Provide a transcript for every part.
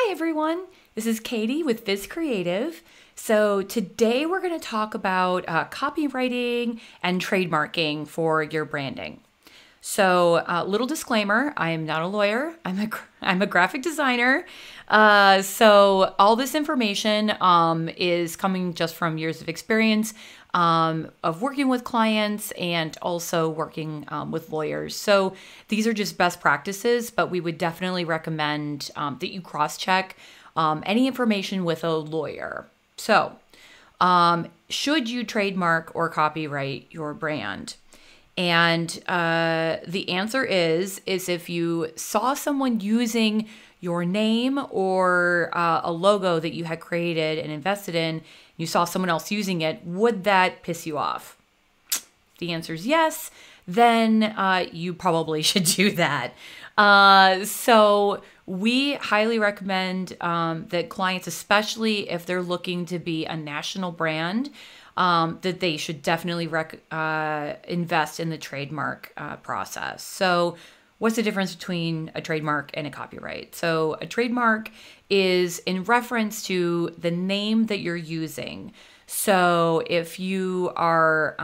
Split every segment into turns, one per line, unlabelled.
Hi everyone, this is Katie with Fizz Creative. So today we're going to talk about copywriting and trademarking for your branding. So little disclaimer, I am not a lawyer, I'm a graphic designer. So all this information is coming just from years of experience of working with clients and also working with lawyers. So these are just best practices, but we would definitely recommend that you cross-check any information with a lawyer. So should you trademark or copyright your brand? And the answer is if you saw someone using your name or a logo that you had created and invested in, you saw someone else using it, would that piss you off? If the answer is yes, then you probably should do that. So we highly recommend that clients, especially if they're looking to be a national brand, that they should definitely invest in the trademark process. So what's the difference between a trademark and a copyright? So a trademark is in reference to the name that you're using. So if you are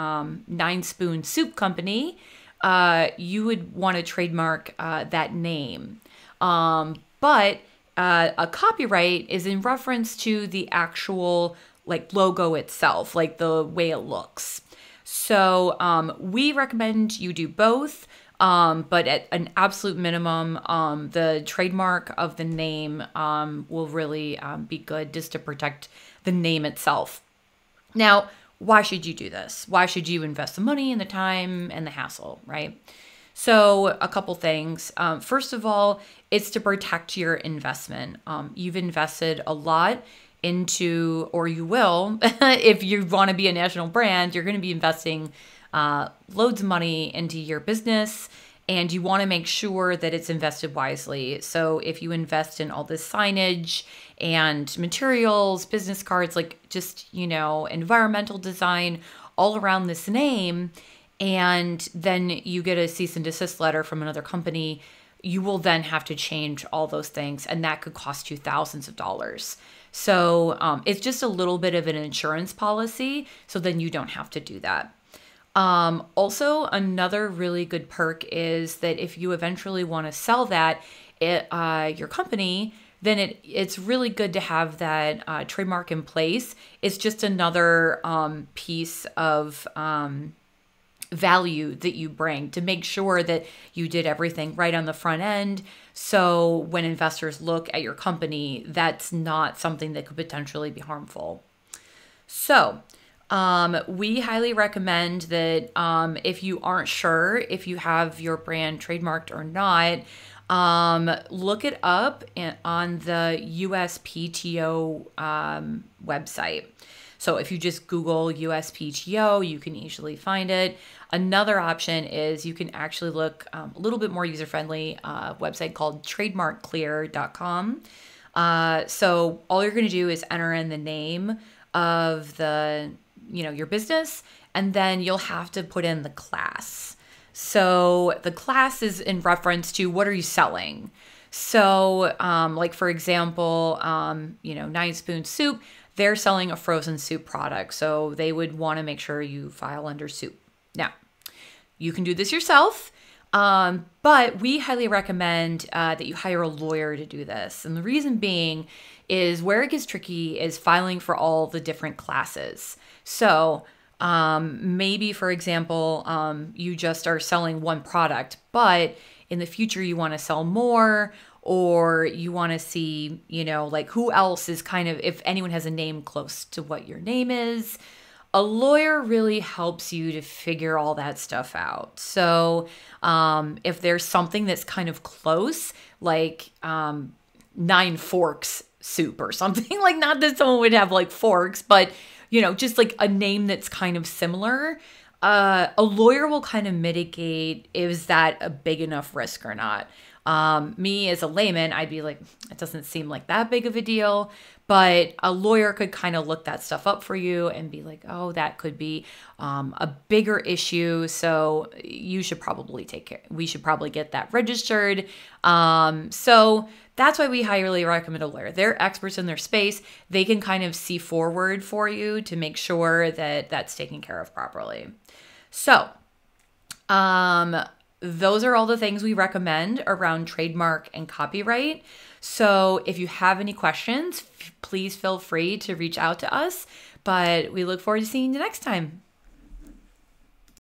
9 Spoon Soup Company, you would want to trademark that name. But a copyright is in reference to the actual logo itself, like the way it looks. So we recommend you do both, but at an absolute minimum, the trademark of the name will really be good just to protect the name itself. Now, why should you do this? Why should you invest the money and the time and the hassle, right? So a couple things. First of all, it's to protect your investment. You've invested a lot into, or you will, if you want to be a national brand, you're going to be investing loads of money into your business, and you want to make sure that it's invested wisely. So if you invest in all this signage and materials, business cards, environmental design all around this name, and then you get a cease and desist letter from another company, you will then have to change all those things, and that could cost you thousands of dollars. So it's just a little bit of an insurance policy, so then you don't have to do that. Also, another really good perk is that if you eventually want to sell that, your company, then it's really good to have that trademark in place. It's just another piece of value that you bring to make sure that you did everything right on the front end. So when investors look at your company, that's not something that could potentially be harmful. So we highly recommend that if you aren't sure if you have your brand trademarked or not, look it up on the USPTO website. So if you just Google USPTO, you can easily find it. Another option is you can actually look a little bit more user-friendly website called trademarkclear.com. So all you're going to do is enter in the name of your business, and then you'll have to put in the class. So the class is in reference to what are you selling. So for example, 9 Spoon Soup, they're selling a frozen soup product. So they would want to make sure you file under soup. Now, you can do this yourself, but we highly recommend that you hire a lawyer to do this. And the reason being is where it gets tricky is filing for all the different classes. So maybe, for example, you just are selling one product, but in the future you want to sell more, or you want to see, who else is if anyone has a name close to what your name is. A lawyer really helps you to figure all that stuff out. So if there's something that's kind of close, like 9 Forks Soup or something, not that someone would have forks, but just a name that's kind of similar, a lawyer will kind of mitigate, is that a big enough risk or not? Me as a layman, I'd be like, it doesn't seem like that big of a deal. But a lawyer could kind of look that stuff up for you and be like, oh, that could be a bigger issue. So you should probably we should probably get that registered. So That's why we highly recommend a lawyer. They're experts in their space. They can kind of see forward for you to make sure that that's taken care of properly. So, those are all the things we recommend around trademark and copyright. So if you have any questions, please feel free to reach out to us. But we look forward to seeing you next time.